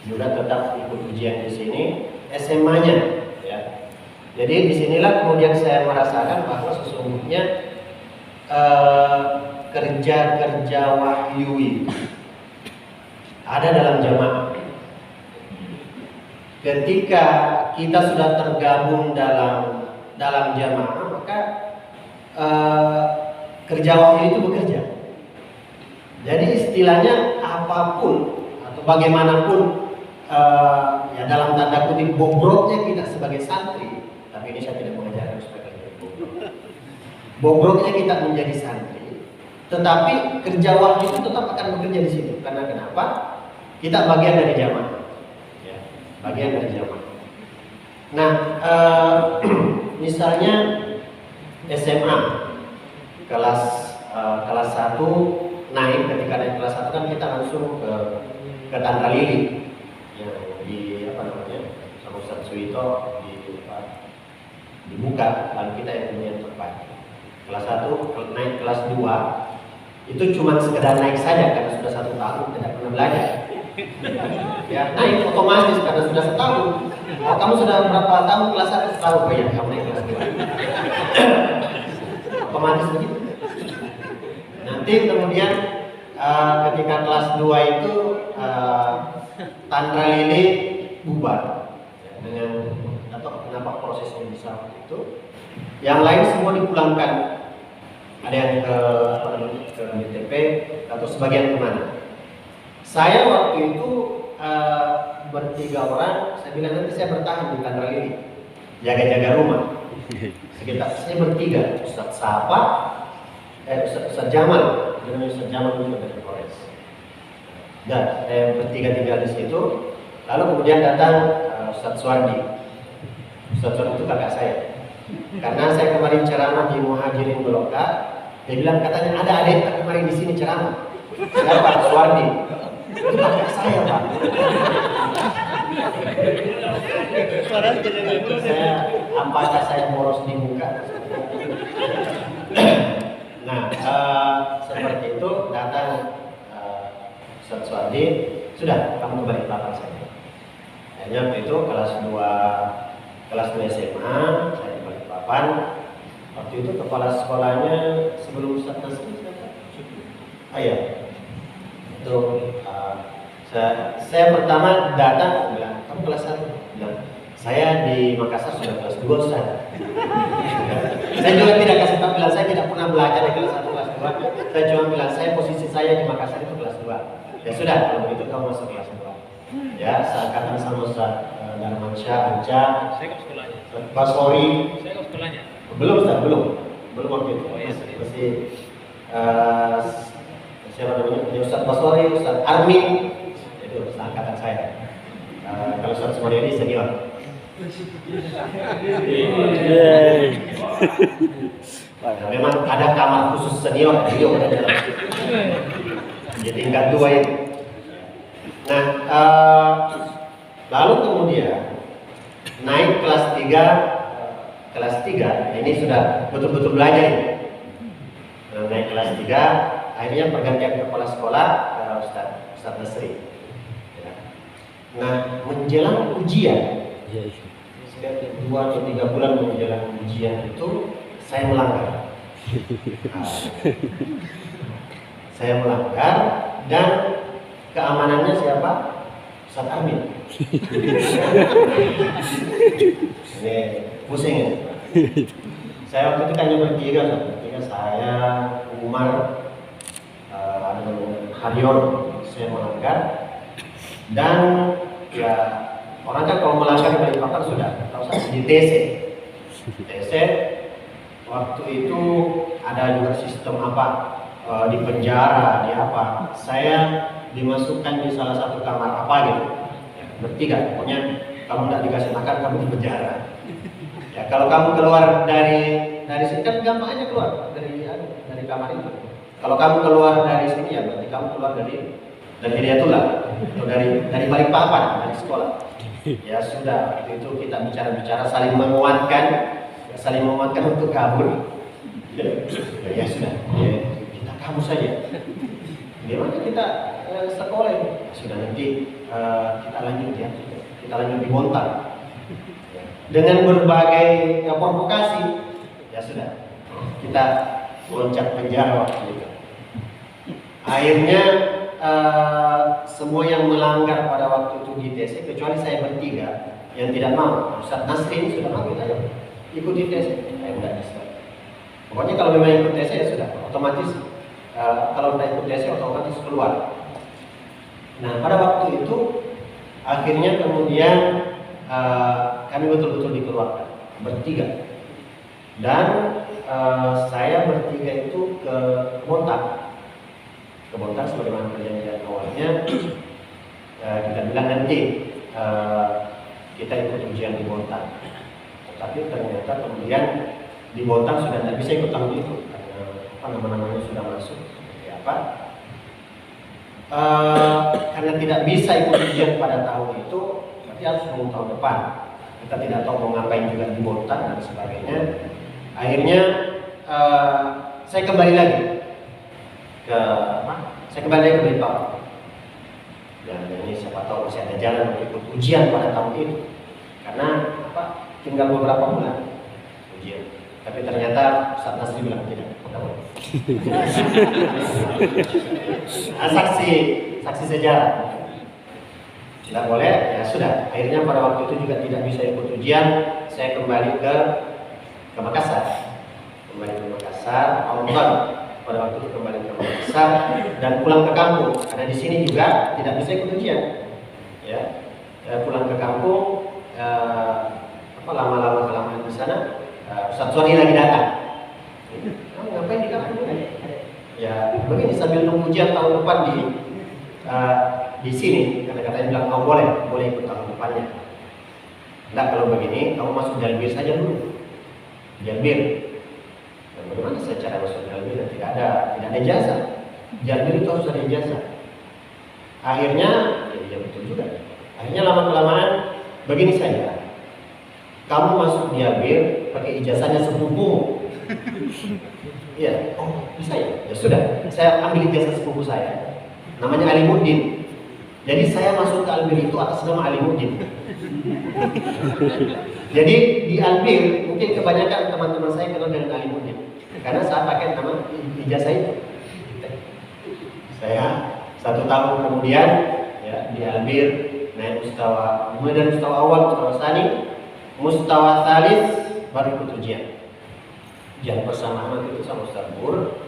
juga tetap ikut ujian di sini. SMA-nya, ya. Jadi disinilah kemudian saya merasakan bahwa sesungguhnya kerja-kerja wahyu itu ada dalam jamaah. Ketika kita sudah tergabung dalam jamaah, maka kerja wahyu itu bekerja. Jadi istilahnya apapun atau bagaimanapun ya dalam tanda kutip bobroknya kita sebagai santri, tapi ini saya tidak mengajarkan supaya bobrok. Bobroknya kita menjadi santri, tetapi kerja wahyu itu tetap akan bekerja di situ. Karena kenapa? Kita bagian dari jamaah, ya, bagian dari jamaah. Nah, misalnya SMA kelas 1 naik, ketika naik kelas 1 kan kita langsung ke Tantra Lili yang di apa namanya sama Ustaz Suwito dibuka, lalu kita yang punya tempat. Kelas 1 naik kelas 2 itu cuma sekedar naik saja karena sudah 1 tahun tidak pernah belajar. Ya naik otomatis karena sudah 1 tahun. Nah, kamu sudah berapa tahun kelas 1? Setahun, oh ya kamu naik kelas 2. Otomatis begitu. Nanti kemudian ketika kelas 2 itu Tantra Lili bubar dengan atau kenapa prosesnya bisa itu. Yang lain semua dipulangkan. Ada yang ke BTP atau sebagian kemana. Saya waktu itu ber3 orang, saya bilang nanti saya bertahan di Tantra Lili, jaga-jaga rumah. Sekitar saya ber3, Ustaz Sapa, Ustaz Jamal, dengan Ustaz Jamal juga dari Polres. Dan saya ber3 di situ. Lalu kemudian datang Ustaz Suwardi. Ustaz Suwardi itu kakak saya. Karena saya kemarin ceramah di Muhajirin Beloka, dia bilang katanya ada adik kemarin di sini ceramah. Siapa? Suwardi. Itu kakak saya, Pak. Saya, apakah saya boros di muka? Nah, seperti itu datang Ustaz Suwardi, sudah kamu kembali ke belakang saya. Akhirnya waktu itu kelas 2 SMA, saya di Balikpapan. Waktu itu kepala sekolahnya sebelum Ustaz Nasri, iya. Itu saya pertama datang bilang, kamu kelas 1? Bilang, saya di Makassar sudah kelas 2 Ustaz. Saya juga tidak kasih tahu, bilang saya tidak pernah belajar di kelas 1, kelas 2. Saya cuma bilang saya posisi saya di Makassar itu kelas 2. Ya sudah, kalau begitu kamu masuk kelas 2. Ya, seangkatan sama Ustaz Darmansyah, Anca. Saya ke sekolahnya. Pak Sori. Saya ke sekolahnya. Belum Ustaz, belum waktu itu. Oh, iya, masih siapa namanya? Ustaz Basori, Ustaz Armin, itu angkatan saya. Kalau Ustaz Sumaryadi senior. Nah, memang ada kamar khusus senior, beliau ada dalam situ. Di tingkat 2 itu. Nah, lalu kemudian naik kelas 3, ini sudah betul-betul belajar ini. Nah, naik kelas 3, akhirnya pergantian kepala sekolah Ustaz Nasri. Ya. Nah, menjelang ujian, sekitar 2 atau 3 bulan menjelang ujian itu, saya melanggar. Saya melanggar dan keamanannya siapa? Ustaz Armin. Ini pusing ya. Saya waktu itu hanya ber3, saya, Umar, Haryon, saya melanggar. Dan ya orang kan kalau melanggar di Balikpapan sudah tahu saya di TC. Waktu itu ada juga sistem di penjara, di apa. Saya dimasukkan di salah satu kamar gitu. Ya, ber3, pokoknya kamu tidak dikasih makan, kamu di penjara. Ya, kalau kamu keluar dari sini kan gampang aja keluar dari kamar itu. Kalau kamu keluar dari sini ya berarti kamu keluar dari Hidayatullah atau dari Balikpapan, dari sekolah. Ya sudah, itu kita bicara saling menguatkan untuk kabur. Ya sudah, ya, kita kabur saja. Gimana kita sekolah ini? Sudah nanti kita lanjut ya, kita lanjut di Bontang dengan berbagai provokasi. Ya sudah, kita loncat penjara waktu itu. Akhirnya semua yang melanggar pada waktu itu di TC, kecuali saya bertiga yang tidak mau. Ustaz Nasrin sudah mau, ayo ikuti TC. Saya enggak bisa. Pokoknya kalau memang ikut TC ya sudah, otomatis kalau tidak ikut TC otomatis keluar. Nah pada waktu itu akhirnya kemudian kami betul-betul dikeluarkan bertiga, dan saya bertiga itu ke Bontang. Ke Bontang sebagaimana perjanjian awalnya, kita bilang nanti kita ikut ujian di Bontang. Tetapi ternyata kemudian di Bontang sudah tidak bisa ikut tahun itu karena nama-namanya sudah masuk. Seperti apa? Karena tidak bisa ikut ujian pada tahun itu, berarti harus tunggu tahun depan. Kita tidak tahu mau ngapain juga di Bontang dan sebagainya. Akhirnya saya kembali lagi ke Balikpapan. Dan ini siapa tahu masih ada jalan untuk ikut ujian pada tahun itu. Karena tinggal beberapa bulan ujian. Tapi ternyata Ustaz Nasri bilang tidak. Saksi sejarah. Tidak boleh, ya sudah. Akhirnya pada waktu itu juga tidak bisa ikut ujian. Saya kembali ke Makassar. Ramadan pada waktu itu kembali ke Makassar dan pulang ke kampung. Karena di sini juga tidak bisa ikut ujian. Ya, pulang ke kampung. Lama-lama kelamaan di sana, Ustaz Sori lagi datang. Ngapain di kampung? Ya, begini sambil nunggu ujian tahun depan di sini. Kata-katanya bilang, "Oh boleh ikut tahun depannya." Nah, kalau begini, kamu masuk Jalbir saja dulu. Jalbir. Dan bagaimana cara masuk Jalbir? Tidak ada ijazah. Jalbir itu harus ada ijazah. Akhirnya, ya betul juga. Akhirnya lama-kelamaan begini saja. Kamu masuk Jalbir pakai ijazahnya sepupu. Iya, oh bisa ya? Ya sudah, saya ambil ijazah sepupu saya. Namanya Alimuddin. Jadi saya masuk ke Albir itu atas nama Alimuddin. Jadi di Albir mungkin kebanyakan teman-teman saya kenal dengan Alimuddin karena saya pakai nama ijazah itu. Saya 1 tahun kemudian ya di Albir naik mustawa, mulai dari mustawa awal, mustawa tsani, mustawa tsalits baru ikut ujian. Ujian bersamaan itu sama Ustaz Bur,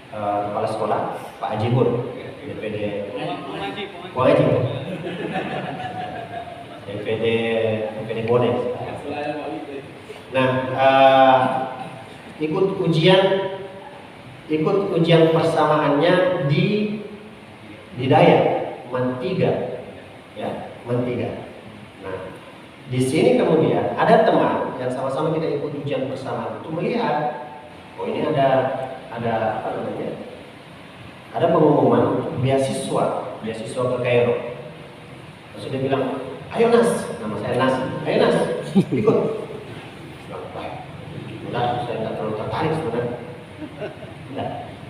kepala sekolah Pak Haji Bur, DPD DPD Bones. Nah, ikut ujian persamaannya di Dayak, Mantiga, ya, Mantiga. Nah, di sini kemudian ada teman yang sama-sama kita ikut ujian bersama itu melihat, oh ini ada apa namanya? Ada pengumuman untuk beasiswa ke Kairo. Terus dia bilang, "Ayo Nas," nama saya Nas, "Ayo Nas, ikut." Udah, saya tidak terlalu tertarik sebenarnya.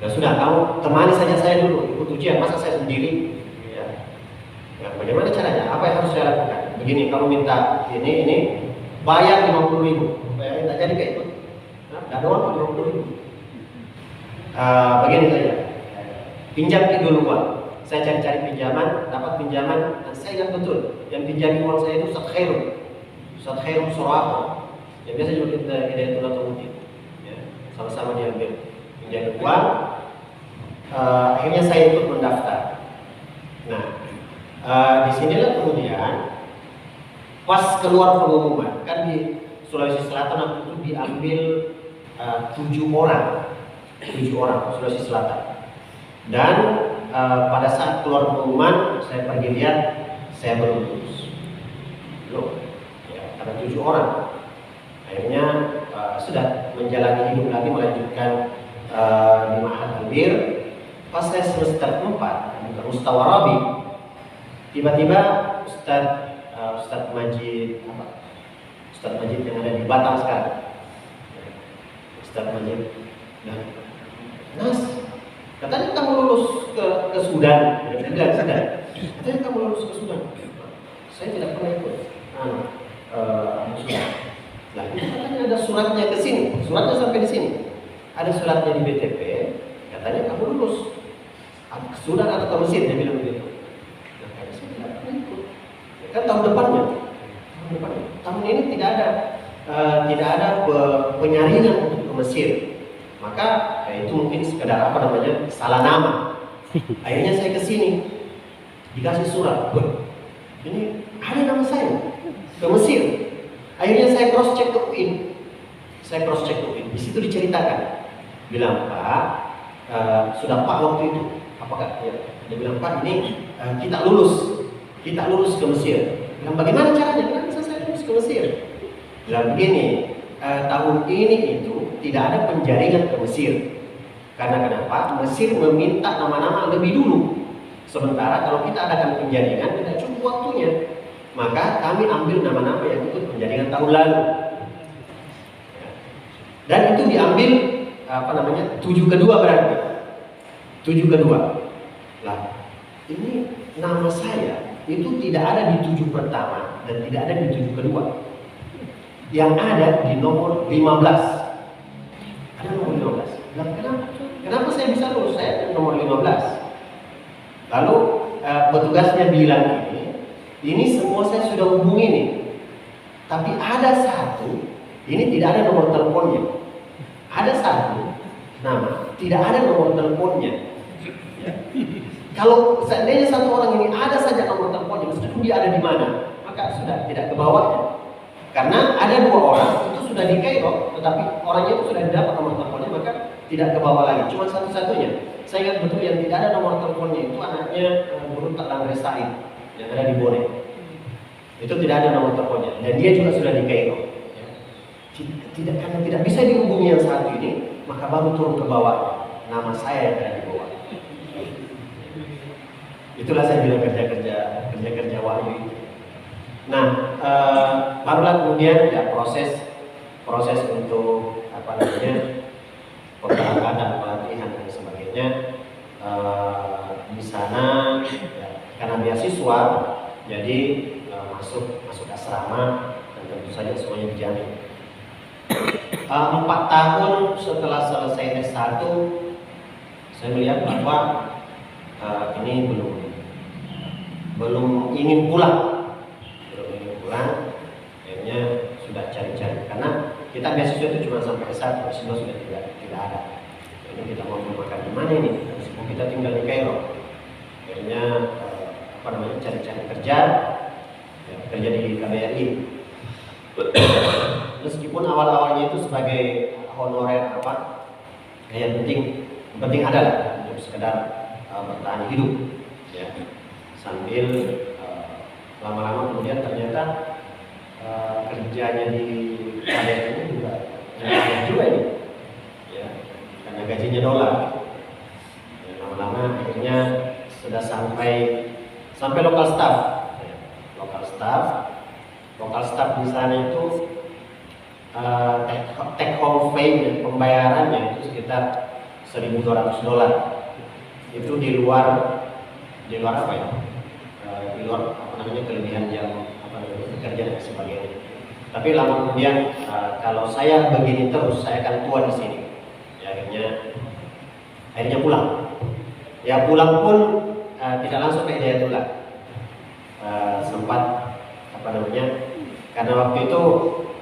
Ya sudah, kamu temani saja saya dulu ikut ujian, masa saya sendiri? Ya, bagaimana caranya? Apa yang harus saya lakukan? Begini, kamu minta ini bayar 50.000, bayar tidak jadi kayak ikut. Tidak ada uang 50.000. Begini saja, pinjam dulu uang. Saya cari-cari pinjaman, dapat pinjaman, dan saya ingat betul yang pinjam uang saya itu Ustaz Khairul Suraho. Ya biasa juga kita Hidayatul Atauti. Ya, sama-sama diambil pinjam uang. Akhirnya saya ikut mendaftar. Nah, disinilah kemudian pas keluar pengumuman, kan di Sulawesi Selatan waktu itu diambil 7 orang Sulawesi Selatan. Dan pada saat keluar pengumuman, saya pergi lihat, saya belum lulus. Ya, ada 7 orang. Akhirnya sudah menjalani hidup lagi, melanjutkan di Ma'had Albir. Pas saya semester 4, bukan Mustawa Rabi, tiba-tiba Ustaz Majid yang ada di Batam sekarang, Ustaz Majid, Nas, katanya kamu lulus ke Sudan, Sudan. Katanya kamu lulus ke Sudan. Saya tidak pernah ikut. Sudan. Nah, itu katanya ada suratnya ke sini. Suratnya sampai di sini. Ada suratnya di BTP. Katanya kamu lulus. Ke Sudan atau ke Mesir, dia bilang begitu. Nah, saya tidak pernah ikut. Kan tahun depannya. Tahun ini tidak ada penyaringan untuk ke Mesir. Maka itu mungkin sekedar salah nama. Akhirnya saya ke sini dikasih surat. Ini ada nama saya ke Mesir. Akhirnya saya cross check ke UIN. Di situ diceritakan. Bilang Pak, sudah Pak waktu itu. Apakah ya? Dia bilang Pak ini kita lulus ke Mesir. Bilang bagaimana caranya? Kenapa bisa saya lulus ke Mesir? Bilang begini, tahun ini itu tidak ada penjaringan ke Mesir. Karena kenapa? Mesir meminta nama-nama lebih dulu. Sementara kalau kita adakan penjaringan tidak cukup waktunya. Maka kami ambil nama-nama yang ikut penjaringan tahun lalu. Dan itu diambil 7 kedua berarti. 7 kedua. Lah, ini nama saya itu tidak ada di 7 pertama dan tidak ada di 7 kedua. Yang ada di nomor 15. Ada nomor 15. Nah, kenapa saya bisa lulus? Saya nomor 15. Lalu petugasnya bilang ini semua saya sudah hubungi nih. Tapi ada satu, ini tidak ada nomor teleponnya. Ada satu nama, tidak ada nomor teleponnya. Kalau seandainya satu orang ini ada saja nomor teleponnya, meskipun dia ada di mana, maka sudah tidak ke bawahnya. Karena ada 2 orang itu sudah di Kairo, tetapi orangnya itu sudah didapat nomor teleponnya, maka tidak ke bawah lagi. Cuma satu-satunya. Saya ingat betul yang tidak ada nomor teleponnya itu anaknya Guru Taklan Resaid yang ada di Bone. Itu tidak ada nomor teleponnya dan dia juga sudah di Kairo. Karena tidak bisa dihubungi yang satu ini, maka baru turun ke bawah. Nama saya yang ada di bawah. Itulah saya bilang kerja wahyu itu. Nah, barulah kemudian ya proses untuk pemberangkatan, pelatihan dan sebagainya. Di sana ya, karena beasiswa, jadi masuk asrama dan tentu saja semuanya dijamin. 4 tahun setelah selesai S1, saya melihat bahwa ini belum ingin pulang. Akhirnya sudah cari-cari karena kita beasiswa itu cuma sampai S1, S2 sudah tidak ada. Jadi kita mau makan di mana ini? Meskipun kita tinggal di Kairo. Akhirnya cari-cari kerja di KBRI. Meskipun awal-awalnya itu sebagai honorer yang penting adalah untuk sekedar bertahan hidup ya. Sambil lama-lama kemudian ternyata kerjanya di KBRI ini juga ini ya, karena gajinya $. Lama-lama akhirnya sudah sampai lokal staff di sana itu take home pay pembayarannya itu sekitar $1.200. Itu di luar apa ya? Di luar kelebihan jam bekerja dan sebagainya. Tapi lama kemudian kalau saya begini terus saya akan tua di sini. Ya, akhirnya pulang. Ya pulang pun tidak langsung ke Hidayatullah. Sempat karena waktu itu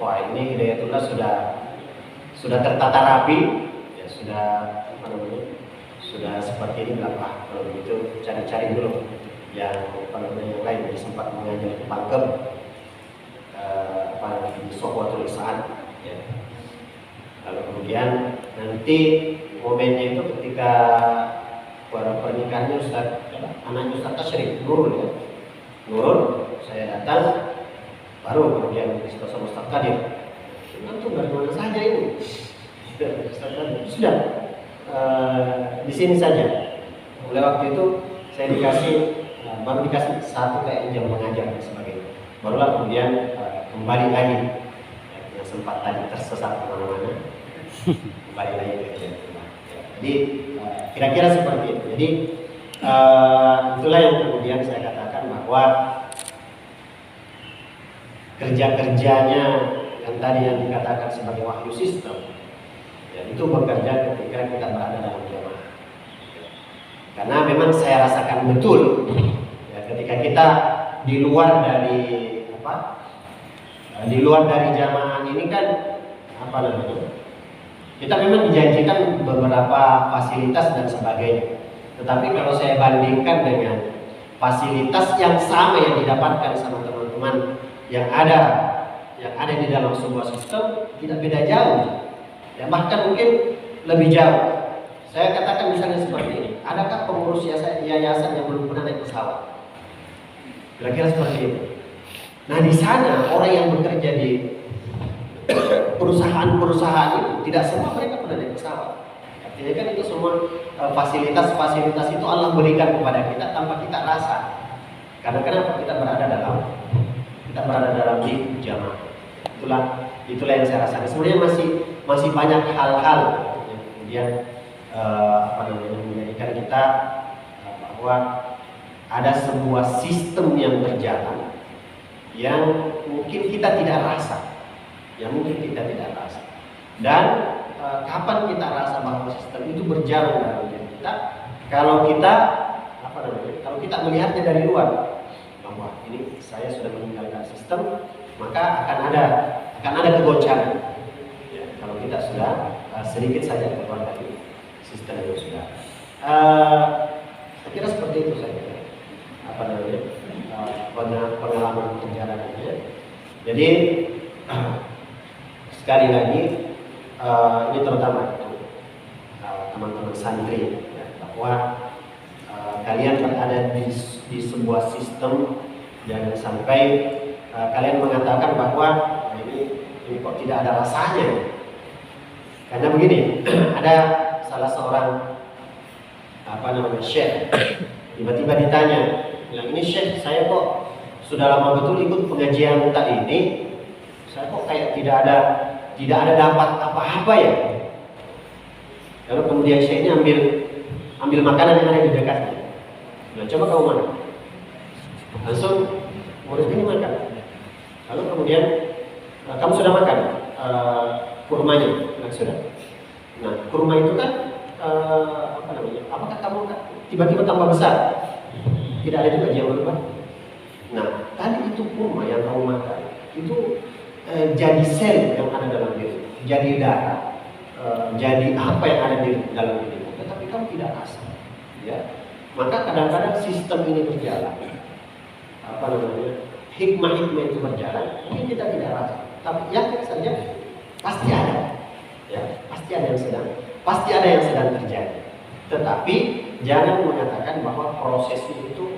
ini Hidayatullah sudah tertata rapi, ya sudah seperti ini lah. Kalau begitu cari-cari dulu yang lain. Jadi sempat mengajar di Pangkem, di Sokotul Isaan, ya. Lalu kemudian nanti momennya itu ketika pernikahannya anaknya Ustaz Tashrif Nurul, saya datang. Baru kemudian diskus sama Ustaz Kadir. Antum dari mana saja ini? Sudah di sini saja. Mulai waktu itu saya baru dikasih 1 kayak jam mengajar dan sebagainya. Barulah kemudian kembali lagi yang sempat tadi tersesat kemana-mana, kembali lagi ke Hidayatullah. Jadi kira-kira seperti itu. Jadi itulah yang kemudian saya katakan bahwa kerja-kerjanya yang tadi yang dikatakan sebagai wahyu sistem, ya, itu bekerja ketika kita berada dalam jamaah. Karena memang saya rasakan betul, ya, ketika kita di luar dari di luar dari jamaah ini kan kita memang dijanjikan beberapa fasilitas dan sebagainya. Tetapi kalau saya bandingkan dengan fasilitas yang sama yang didapatkan sama teman-teman yang ada di dalam sebuah sistem, tidak beda jauh, ya, bahkan mungkin lebih jauh. Saya katakan misalnya seperti ini, adakah pengurus yayasan yang belum pernah naik pesawat? Kira-kira seperti itu. Nah, di sana orang yang bekerja di perusahaan-perusahaan itu tidak semua mereka pernah naik pesawat. Artinya kan itu semua fasilitas-fasilitas itu Allah berikan kepada kita tanpa kita rasa. Karena kenapa? Kita berada dalam di jamaah. Itulah yang saya rasakan. Sebenarnya masih banyak hal-hal yang kemudian menjadikan kita bahwa ada sebuah sistem yang berjalan yang mungkin kita tidak rasa. Dan kapan kita rasa bahwa sistem itu berjalan dalam diri kita? Kalau kita melihatnya dari luar, bahwa ini saya sudah meninggalkan sistem, maka akan ada kegoncangan. Ya, kalau kita sudah sedikit saja keluar dari sistem itu sudah. Saya kira seperti itu saja. Pengalaman perjalanannya. Jadi sekali lagi ini terutama teman-teman santri, ya, bahwa kalian berada di sebuah sistem, jangan sampai kalian mengatakan bahwa ini kok tidak ada rasanya. Karena begini, ada salah seorang syekh, tiba-tiba ditanya, bilang, ini syekh, saya kok sudah lama betul ikut pengajian tadi ini, saya kok kayak tidak ada dapat apa-apa ya. Lalu kemudian syekh ini ambil makanan yang ada di dekatnya. Nah, coba kamu makan. Langsung murid ini makan. Lalu kemudian kamu sudah makan kurmanya, sudah. Nah, kurma itu kan apakah kamu tiba-tiba tambah besar? Tidak ada juga yang berubah. Nah, tadi itu kurma yang kamu makan itu jadi sel yang ada dalam diri, jadi darah, jadi apa yang ada di dalam diri, tetapi kamu tidak rasa, ya. Maka kadang-kadang sistem ini berjalan, hikmah-hikmah itu berjalan, mungkin kita tidak rasa, tapi yakin saja pasti ada, ya, pasti ada yang sedang terjadi. Tetapi jangan mengatakan bahwa prosesnya itu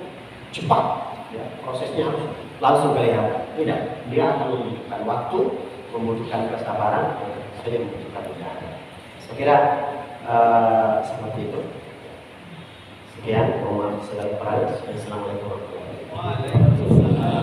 cepat, ya, prosesnya harus langsung kelihatan. Tidak, dia akan membutuhkan waktu, membutuhkan kesabaran, dan membutuhkan usaha. Saya kira seperti itu. Sekian, mohon maaf segala perhatian. Assalamualaikum warahmatullahi wabarakatuh.